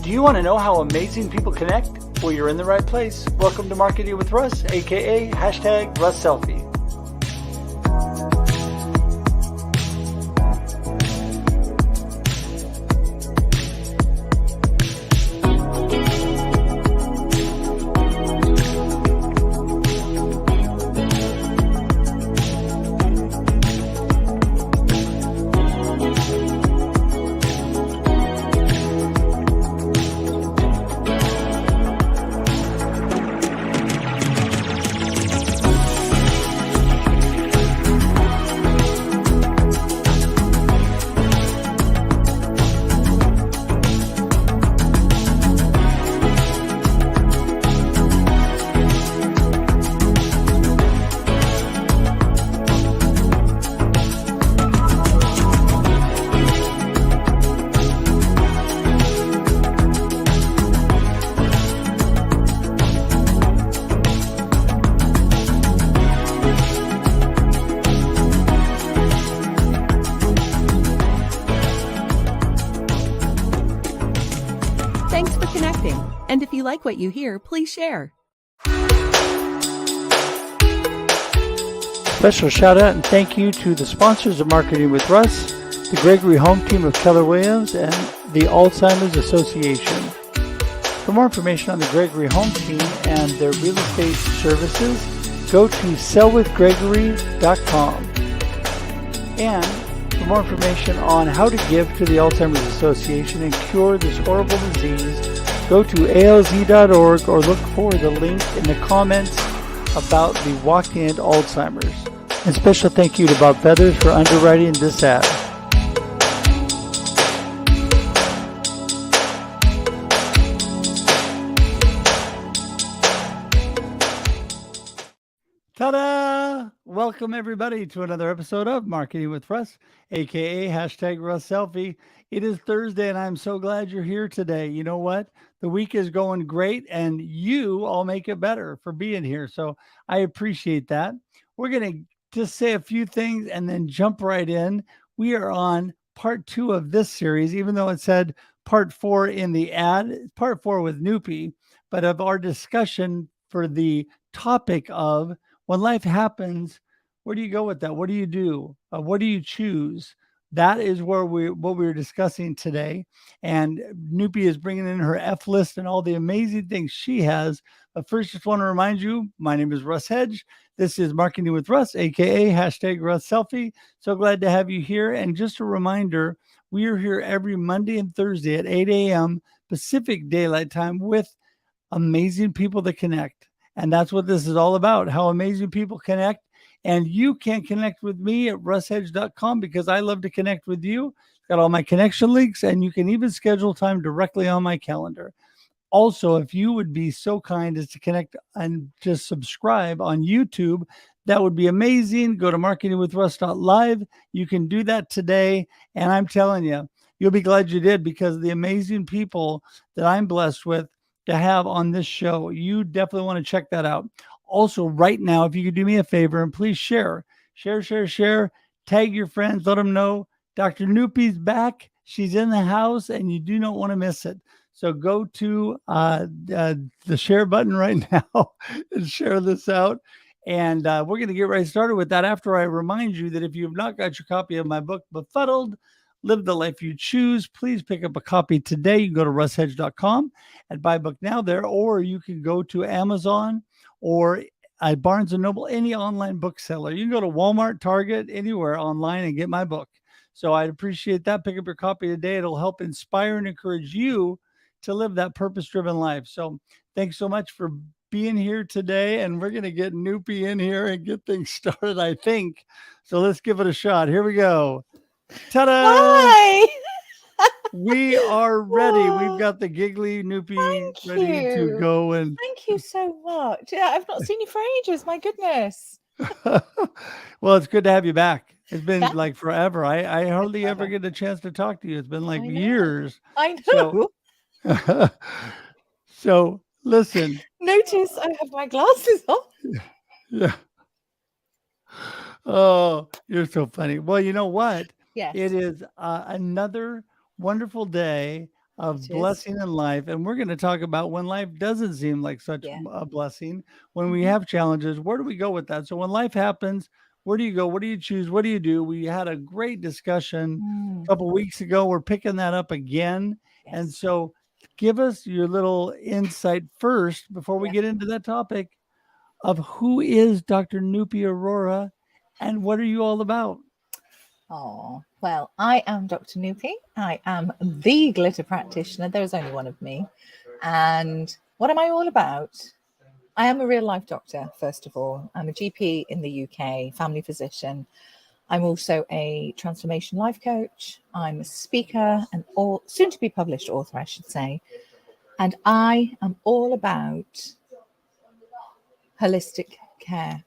Do you want to know how amazing people connect? Well, you're in the right place. Welcome to Marketing with Russ, aka #RussSelfie. Thanks for connecting. And if you like what you hear, please share. Special shout out and thank you to the sponsors of Marketing with Russ, the Gregory Home Team of Keller Williams, and the Alzheimer's Association. For more information on the Gregory Home Team and their real estate services, go to sellwithgregory.com. And for more information on how to give to the Alzheimer's Association and cure this horrible disease, go to alz.org or look for the link in the comments about the walk-in Alzheimer's. And special thank you to Bob Feathers for underwriting this ad. Ta-da! Welcome everybody to another episode of Marketing with Russ, aka #RussSelfie. It is Thursday and I'm so glad you're here today. You know what? The week is going great and you all make it better for being here. So I appreciate that. We're going to just say a few things and then jump right in. We are on part 2 of this series, even though it said part 4 in the ad, part 4 with Nupi, but of our discussion for the topic of when life happens, where do you go with that? What do you do? What do you choose? That is what we're discussing today. And Nupi is bringing in her F list and all the amazing things she has. But first, just want to remind you, my name is Russ Hedge. This is Marketing with Russ, aka #RussSelfie. So glad to have you here. And just a reminder, we are here every Monday and Thursday at 8 a.m. Pacific Daylight Time with amazing people that connect. And that's what this is all about, how amazing people connect. And you can connect with me at russhedge.com because I love to connect with you. Got all my connection links, and you can even schedule time directly on my calendar. Also, if you would be so kind as to connect and just subscribe on YouTube, that would be amazing. Go to marketingwithruss.live. You can do that today. And I'm telling you, you'll be glad you did because of the amazing people that I'm blessed with to have on this show. You definitely want to check that out. Also, right now, if you could do me a favor and please share, tag your friends, let them know Dr. Nupi's back. She's in the house and you do not want to miss it. So go to the share button right now and share this out. And we're going to get right started with that after I remind you that if you have not got your copy of my book, Befuddled, Live the Life You Choose, please pick up a copy today. You can go to russhedge.com and buy a book now there, or you can go to Amazon or at Barnes & Noble, any online bookseller. You can go to Walmart, Target, anywhere online and get my book. So I'd appreciate that. Pick up your copy today. It'll help inspire and encourage you to live that purpose-driven life. So thanks so much for being here today. And we're going to get Nupi in here and get things started, I think. So let's give it a shot. Here we go. Ta-da! Hi! We are ready. We've got the giggly Nupi ready to go. And thank you so much. Yeah, I've not seen you for ages. My goodness. Well, it's good to have you back. It's been like forever. I hardly ever get a chance to talk to you. It's been like years. I know. So listen. Notice I have my glasses on. Yeah. Oh, you're so funny. Well, you know what? Yes. It is another wonderful day of It is. blessing in life. And we're going to talk about when life doesn't seem like such Yeah. a blessing, when we Mhm. have challenges, where do we go with that? So when life happens, where do you go? What do you choose? What do you do? We had a great discussion Mm. a couple weeks ago. We're picking that up again. And Yes. so give us your little insight first before we Yeah. get into that topic of who is Dr. Nupi Arora and what are you all about? Oh, well, I am Dr. Nupi. I am the glitter practitioner. There is only one of me. And what am I all about? I am a real life doctor, first of all. I'm a GP in the UK, family physician. I'm also a transformational life coach. I'm a speaker and soon to be published author, I should say. And I am all about holistic care.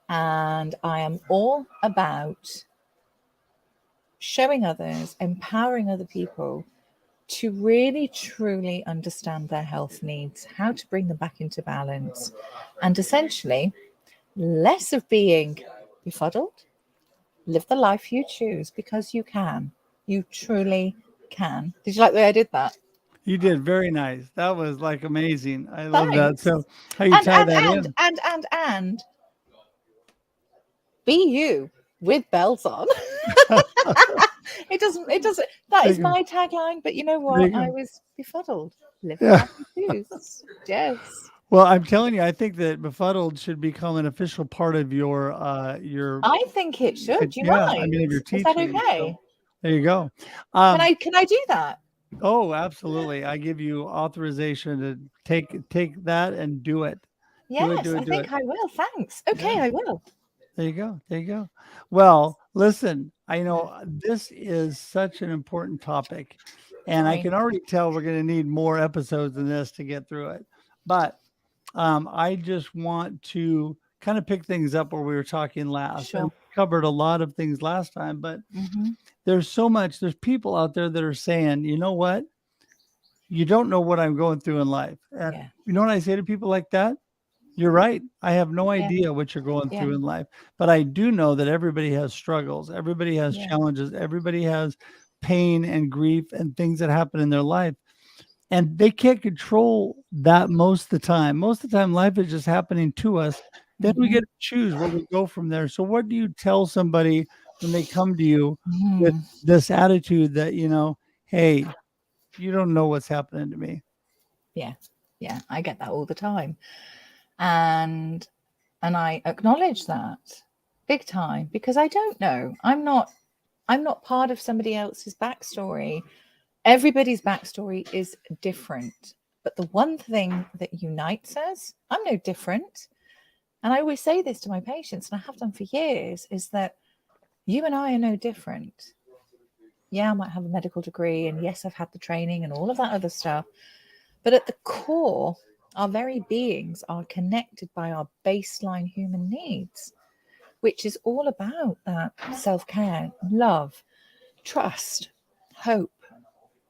And I am all about showing others, empowering other people to really truly understand their health needs, how to bring them back into balance, and essentially less of being befuddled. Live the life you choose because you can. You truly can. Did you like the way I did that? You did very nice. That was like amazing. I love that. Thanks. So how you And tie and that and in? and and and be you with bells on. It doesn't that There is you go. my tagline, but you know There what? you I go. was befuddled. Live the Yeah. life you choose. Yes. Well, I'm telling you, I think that befuddled should become an official part of your I think it should. Do you yeah, I mind? mean of your Is that teaching. So okay? there you go. Can I do that? Oh, absolutely. I give you authorization to take that and do it. Do it, Yes, do it, I do it. think I will. Thanks. Yeah. Okay, I will. There you go. There you go. Well, listen, I know this is such an important topic, and I Very. can already tell we're going to need more episodes than this to get through it. But I just want to kind of pick things up where we were talking last. And we Sure. covered a lot of things last time, but Mm-hmm. there's people out there that are saying, you know what? You don't know what I'm going through in life. And Yeah. you know what I say to people like that? You're right. I have no Yeah. idea what you're going Yeah. through in life, but I do know that everybody has struggles. Everybody has Yeah. challenges. Everybody has pain and grief and things that happen in their life. And they can't control that most of the time. Most of the time, life is just happening to us. Then we Mm-hmm. get to choose where we go from there. So, what do you tell somebody when they come to you with Mm. this attitude that, hey, you don't know what's happening to me? Yeah. Yeah. I get that all the time. And I acknowledge that big time because I don't know. I'm not part of somebody else's backstory. Everybody's backstory is different. But the one thing that unites us, I'm no different. And I always say this to my patients, and I have done for years, is that you and I are no different. Yeah, I might have a medical degree, and yes, I've had the training and all of that other stuff. But at the core, our very beings are connected by our baseline human needs, which is all about that self-care, love, trust, hope,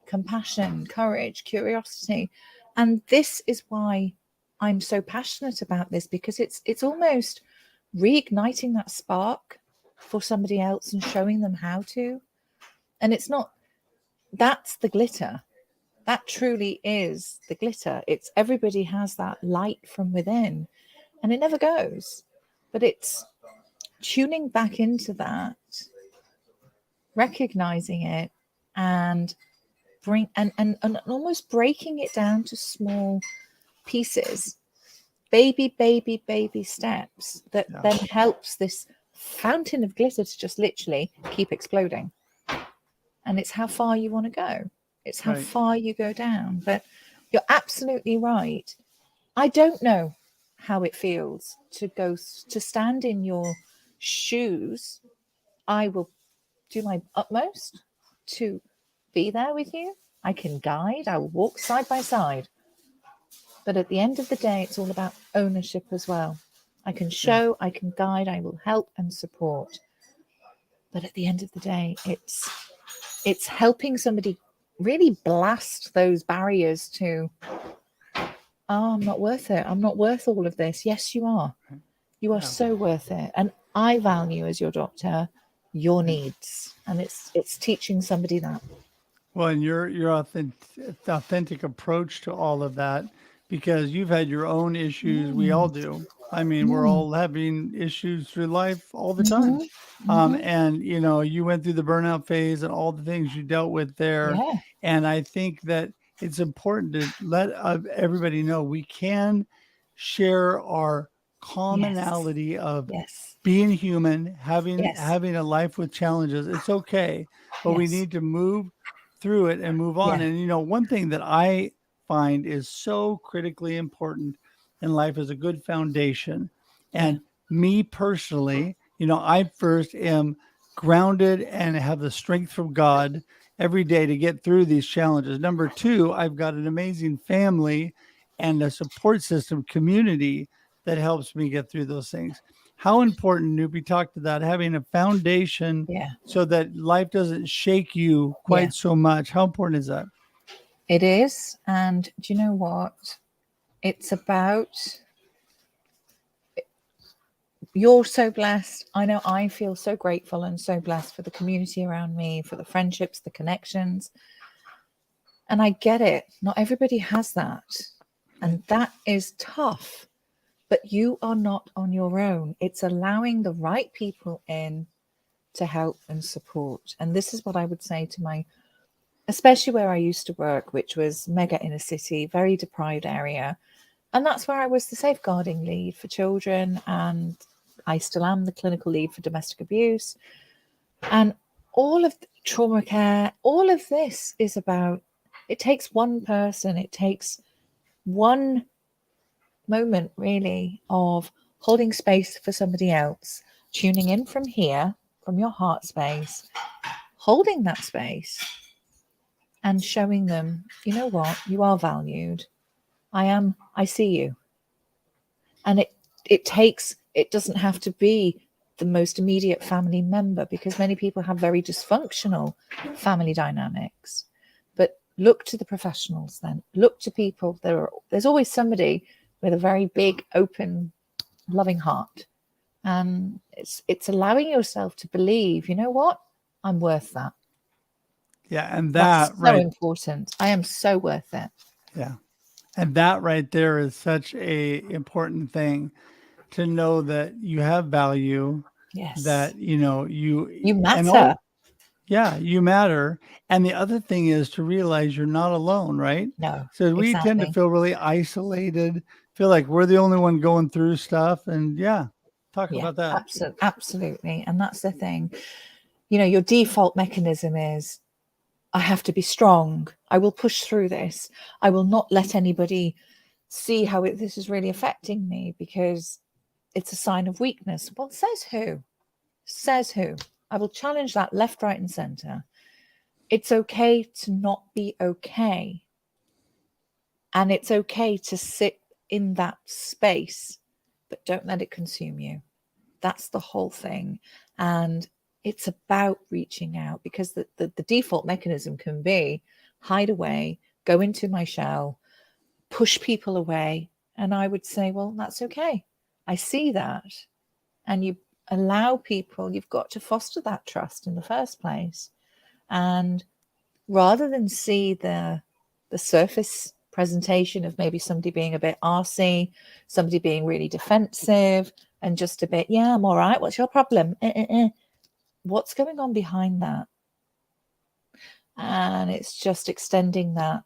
compassion, courage, curiosity. And this is why I'm so passionate about this, because it's almost reigniting that spark for somebody else and showing them how to. And it's not, that's the glitter. That truly is the glitter. It's everybody has that light from within and it never goes. But it's tuning back into that, recognizing it, and and almost breaking it down to small pieces, baby steps that Yeah. then helps this fountain of glitter to just literally keep exploding. And it's how far you want to go. It's how Right. far you go down. But you're absolutely right. I don't know how it feels to stand in your shoes. I will do my utmost to be there with you. I can guide, I will walk side by side. But at the end of the day, it's all about ownership as well. I can show, I can guide, I will help and support. But at the end of the day, it's helping somebody really blast those barriers to, oh, I'm not worth it. I'm not worth all of this. Yes, you are. You are Yeah. so worth it. And I value as your doctor your needs. And it's teaching somebody that. Well, and your authentic approach to all of that, because you've had your own issues. We all Mm, do. I mean, we're mm, all having issues through life all the time. mhm, mhm. And you know, you went through the burnout phase and all the things you dealt with there. Yeah, And I think that it's important to let everybody know we can share our yes, commonality of yes, being human, having yes, a life with challenges. It's okay, but we yes, need to move through it and move on. yeah, And you know, one thing that I find is so critically important in life is a good foundation. yeah, And me personally, you know, I first am grounded and have the strength from God every day to get through these challenges. Number two, I've got an amazing family and a support system community that helps me get through those things. How important, Nupi, talked to that, having a foundation yeah, so that life doesn't shake you yeah. quite so much. How important is that? It is. And do you know what? It's about, you're so blessed. I know I feel so grateful and so blessed for the community around me, for the friendships, the connections. And I get it. Not everybody has that. And that is tough. But you are not on your own. It's allowing the right people in to help and support. And this is what I would say to my, especially where I used to work, which was mega inner city, very deprived area. And that's where I was the safeguarding lead for children. And I still am the clinical lead for domestic abuse. And all of the trauma care, all of this is about, it takes one person, it takes one moment really of holding space for somebody else, tuning in from here, from your heart space, holding that space and showing them, you know what, you are valued. I see you. And it doesn't have to be the most immediate family member, because many people have very dysfunctional family dynamics. But look to the professionals then. Look to people. There's always somebody with a very big, open, loving heart. And it's allowing yourself to believe, you know what? I'm worth that. Yeah. And That's that, so right. important. I am so worth it. Yeah. And that right there is such a important thing, to know that you have value, Yes. that, you know, You and all, matter. yeah, you matter. And the other thing is to realize you're not alone, right? No, So we tend to exactly. feel really isolated, feel like we're the only one going through stuff. And yeah, talk Yeah, about that. absolutely. And that's the thing. You know, your default mechanism is, I have to be strong. I will push through this. I will not let anybody see how this is really affecting me, because it's a sign of weakness. Well, says who? Says who? I will challenge that left, right, and center. It's okay to not be okay. And it's okay to sit in that space, but don't let it consume you. That's the whole thing. And it's about reaching out, because the default mechanism can be hide away, go into my shell, push people away. And I would say, well, that's okay. I see that. And you allow people, you've got to foster that trust in the first place. And rather than see the surface presentation of maybe somebody being a bit arsey, somebody being really defensive and just a bit, yeah, I'm all right, what's your problem? What's going on behind that? And it's just extending that,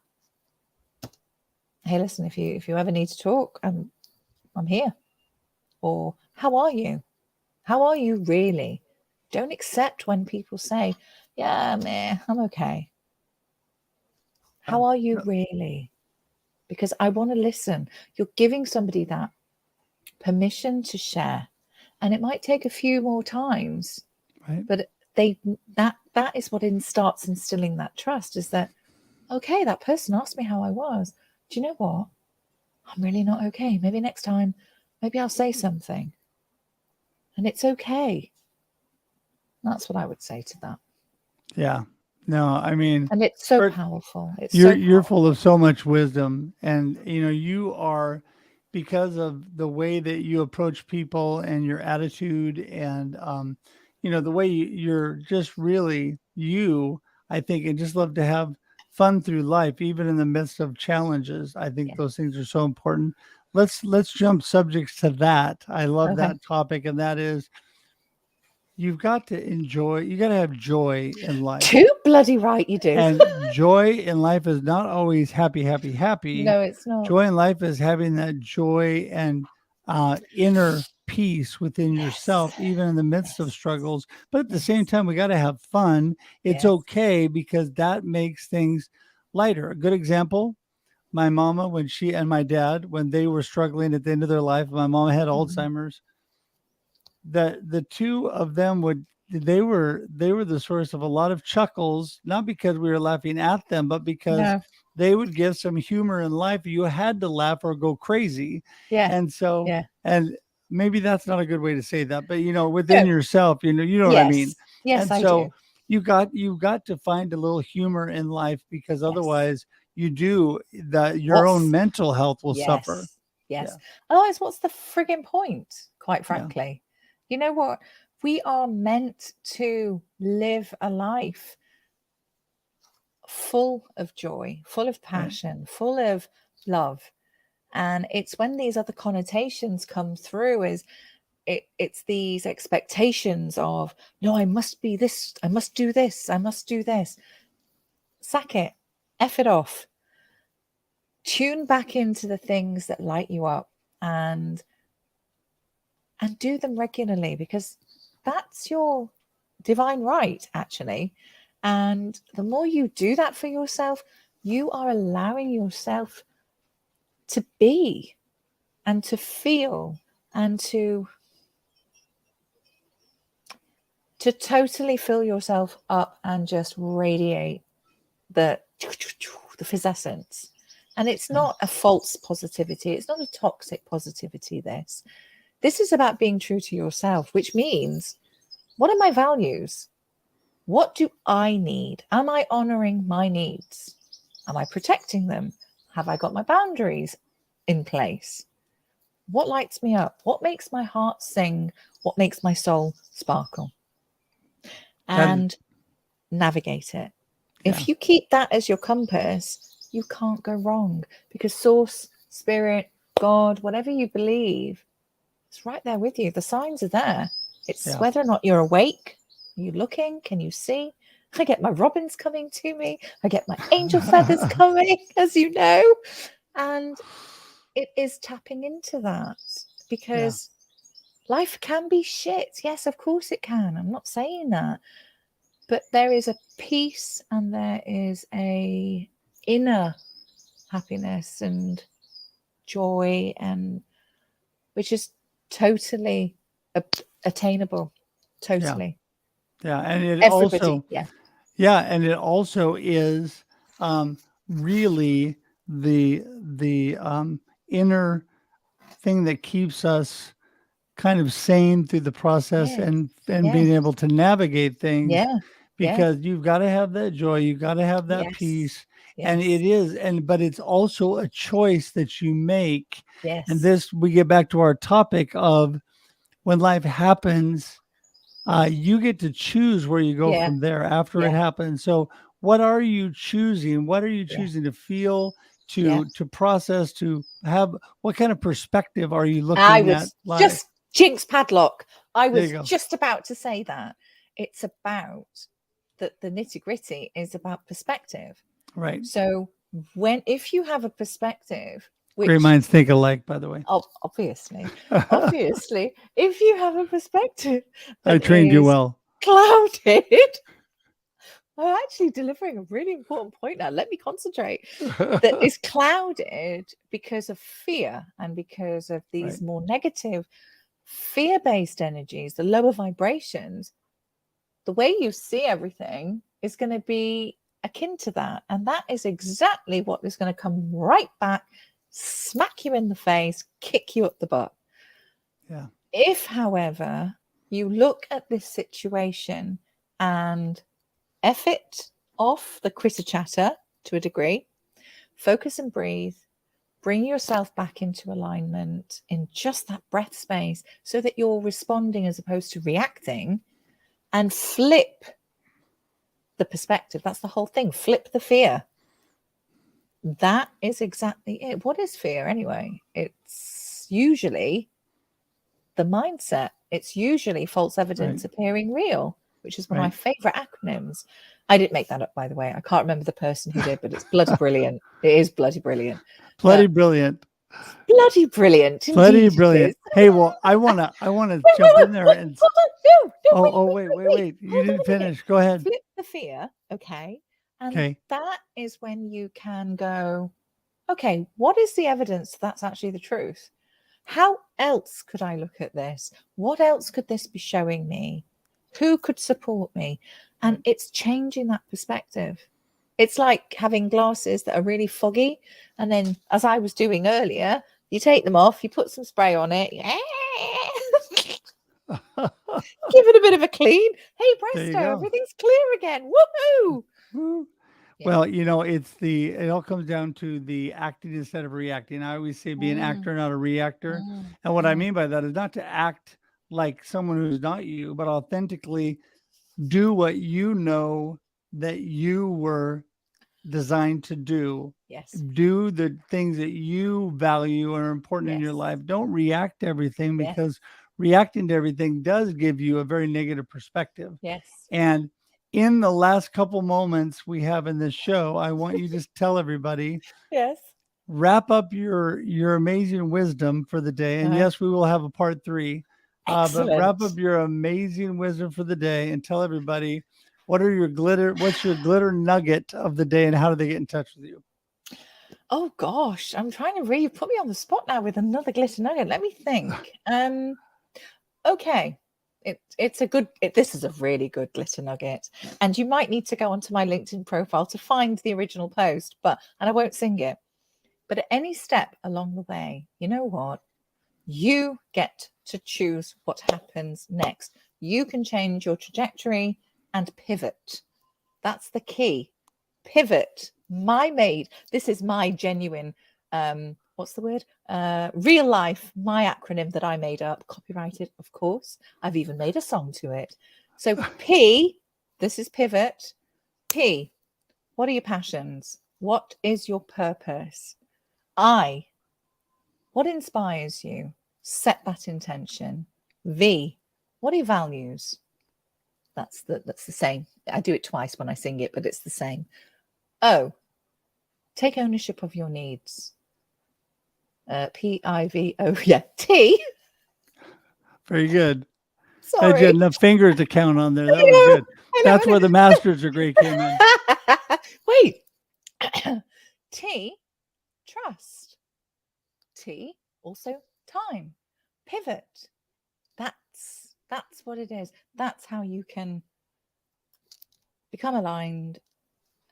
hey, listen, if you ever need to talk, I'm here. Or how are you? How are you really? Don't accept when people say, yeah, meh, I'm okay. How are you really? Because I want to listen. You're giving somebody that permission to share. And it might take a few more times, Right. but that is what starts instilling that trust, is that, okay, that person asked me how I was. Do you know what? I'm really not okay. Maybe next time, maybe I'll say something. And it's okay. That's what I would say to that. Yeah. No, I mean, And it's so Bert, powerful. It's you're so you're full of powerful. so much wisdom, and you know, you are, because of the way that you approach people and your attitude, and the way you're just really you, I think, and just love to have fun through life, even in the midst of challenges. I think Yeah. those things are so important. Let's jump subjects to that. I love Okay. that topic, and that is you've got to enjoy, you got to have joy in life. Too bloody right you do. And joy in life is not always happy, happy, happy. No, it's not. Joy in life is having that joy and inner peace within yourself, even in the midst of struggles. But at the same time, we got to have fun. It's okay, because that makes things lighter. A good example, my mama, when she and my dad, when they were struggling at the end of their life, my mom had Alzheimer's. The two of them they were the source of a lot of chuckles, not because we were laughing at them, but because No. they would give some humor in life. You had to laugh or go crazy. Yeah. And so, Yeah. and maybe that's not a good way to say that, but within No. yourself, you know what I mean? Yes, And I so do. you got to find a little humor in life, because otherwise your own mental health will suffer. Yes. Yeah. Otherwise, what's the frigging point, quite Yeah. frankly? You know what? We are meant to live a life full of joy, full of passion, full of love. And it's when these other connotations come through, it's these expectations of, no, I must be this, I must do this, I must do this. Sack it, F it off. Tune back into the things that light you up, and do them regularly, because that's your divine right, actually. And the more you do that for yourself, you are allowing yourself to be and to feel and to totally fill yourself up and just radiate the physessence. And it's not a false positivity. It's not a toxic positivity. This is about being true to yourself, which means, what are my values? What do I need? Am I honoring my needs? Am I protecting them? Have I got my boundaries in place? What lights me up? What makes my heart sing? What makes my soul sparkle? And navigate it. Yeah. If you keep that as your compass, you can't go wrong, because source, spirit, God, whatever you believe, it's right there with you. The signs are there. It's whether or not you're awake. Are you looking? Can you see? I get my robins coming to me. I get my angel feathers coming, as you know. And it is tapping into that, because life can be shit. Yes, of course it can. I'm not saying that. But there is a peace, and there is a inner happiness and joy, and which is totally attainable. Totally. Yeah. And it Everybody. also, and it also is really the inner thing that keeps us kind of sane through the process and being able to navigate things. Because you've got to have that joy, you've got to have that peace. And it is, but it's also a choice that you make. And this, we get back to our topic of when life happens, you get to choose where you go from there after it happens. So what are you choosing? What are you choosing to feel, to process, to have? What kind of perspective are you looking at life? Just jinx padlock. I was go. just about to say that. It's about that the nitty-gritty is about perspective. Right. So if you have a perspective, which, great minds think alike, by the way. Obviously, if you have a perspective, I trained you well. Clouded. I'm actually delivering a really important point now. Let me concentrate. That is clouded because of fear, and because of these more negative fear-based energies, the lower vibrations. The way you see everything is going to be akin to that. And that is exactly what is going to come right back, smack you in the face, kick you up the butt. Yeah. If, however, you look at this situation and F it off the critter chatter to a degree, focus and breathe, bring yourself back into alignment in just that breath space, so that you're responding as opposed to reacting, and flip the perspective. That's the whole thing. Flip the fear. That is exactly it. What is fear anyway? It's usually the mindset. It's usually false evidence appearing real, which is one of my favorite acronyms. I didn't make that up, by the way. I can't remember the person who did, but it's bloody brilliant. It is bloody brilliant. Bloody brilliant. Bloody brilliant. Bloody Indeed brilliant. Hey, well, I wanna jump in there and wait. You didn't finish. Go ahead. Flip the fear, okay? And that is when you can go, okay, what is the evidence that's actually the truth? How else could I look at this? What else could this be showing me? Who could support me? And it's changing that perspective. It's like having glasses that are really foggy. And then, as I was doing earlier, you take them off, you put some spray on it. Give it a bit of a clean. Hey, presto, everything's clear again. Woohoo! Well, it all comes down to the acting instead of reacting. I always say be an actor, not a reactor. And what I mean by that is not to act like someone who's not you, but authentically do what you know that you were designed to do. Yes. Do the things that you value are important in your life. Don't react to everything, because reacting to everything does give you a very negative perspective. Yes. And in the last couple moments we have in this show, I want you to just tell everybody, wrap up your amazing wisdom for the day. And yes, we will have a part 3, but wrap up your amazing wisdom for the day and tell everybody what's your glitter nugget of the day and how do they get in touch with you? Oh gosh, I'm trying to really put me on the spot now with another glitter nugget. Let me think. Okay. This is a really good glitter nugget, and you might need to go onto my LinkedIn profile to find the original post, and I won't sing it. But at any step along the way, you know what? You get to choose what happens next. You can change your trajectory and pivot. That's the key. Pivot. This is my genuine, what's the word? Real life, my acronym that I made up, copyrighted, of course. I've even made a song to it. So P, this is pivot. P, what are your passions? What is your purpose? I, what inspires you? Set that intention. V, what are your values? That's the same. I do it twice when I sing it, but it's the same. O, take ownership of your needs. P-I-V-O, T. Very good. Sorry. I had enough fingers to count on there. That was good. That's where the Master's degree came in. Wait. T, trust. T, also time. Pivot. That's what it is. That's how you can become aligned,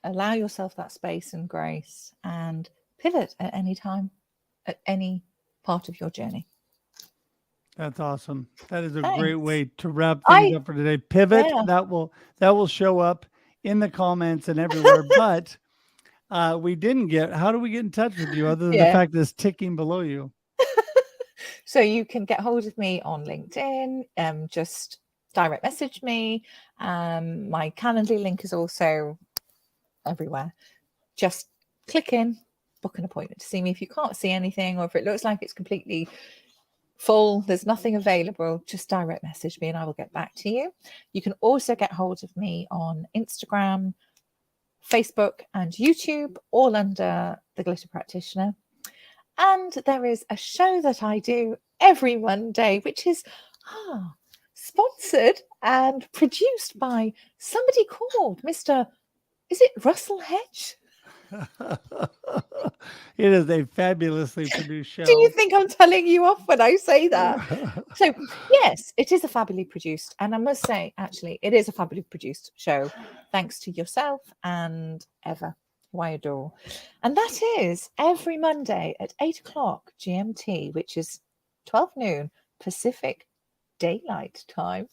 allow yourself that space and grace, and pivot at any time, at any part of your journey. That's awesome. That is a great way to wrap things up for today. Pivot. That will show up in the comments and everywhere. But we didn't get. How do we get in touch with you other than the fact that it's ticking below you? So you can get hold of me on LinkedIn. Just direct message me. My Calendly link is also everywhere. Just click in, book an appointment to see me. If you can't see anything, or if it looks like it's completely full, there's nothing available, just direct message me and I will get back to you. You can also get hold of me on Instagram, Facebook and YouTube, all under the Glitter Practitioner. And there is a show that I do every Monday, which is sponsored and produced by somebody called Mr. Is it Russell Hedge? It is a fabulously produced show. Do you think I'm telling you off when I say that? So yes, it is a fabulously produced, and I must say, actually, it is a fabulously produced show, thanks to yourself and Eva, who I adore. And that is every Monday at 8 o'clock GMT, which is 12 noon Pacific Daylight Time.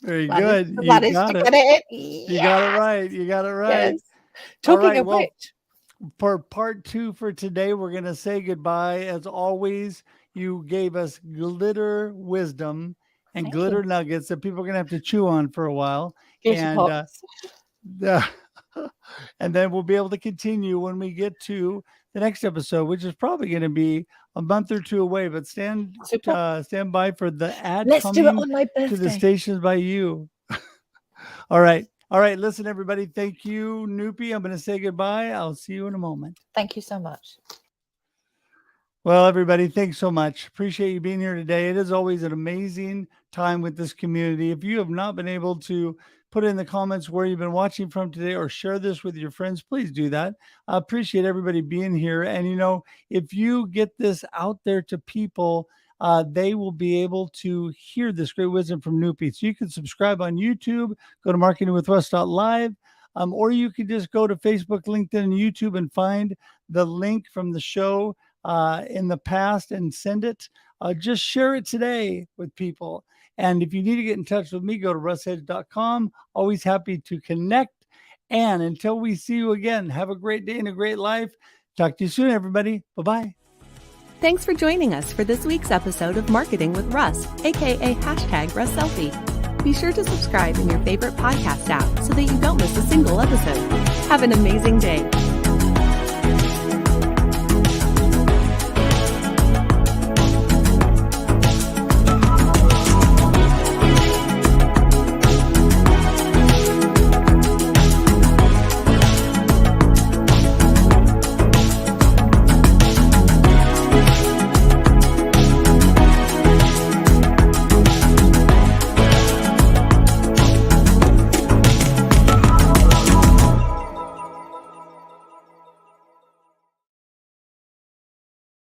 Very good. You got it. You got it right. You got it right. Yes. Talking of which, for part 2 for today, we're going to say goodbye. As always, you gave us glitter wisdom and Thank glitter you. nuggets that people are going to have to chew on for a while. Glitter And pops. and then we'll be able to continue when we get to the next episode, which is probably going to be a month or two away. But stand by for the ad Let's do it coming on my to the birthday. stations by you. All right. Listen, everybody. Thank you, Nupi. I'm going to say goodbye. I'll see you in a moment. Thank you so much. Well, everybody, thanks so much. Appreciate you being here today. It is always an amazing time with this community. If you have not been able to put in the comments where you've been watching from today or share this with your friends, please do that. I appreciate everybody being here. And, if you get this out there to people, they will be able to hear this great wisdom from Nupi. So you can subscribe on YouTube, go to marketingwithruss.live, or you can just go to Facebook, LinkedIn, and YouTube and find the link from the show in the past and send it. Just share it today with people. And if you need to get in touch with me, go to russedge.com. Always happy to connect. And until we see you again, have a great day and a great life. Talk to you soon, everybody. Bye-bye. Thanks for joining us for this week's episode of Marketing with Russ, aka #RussSelfie. Be sure to subscribe in your favorite podcast app so that you don't miss a single episode. Have an amazing day.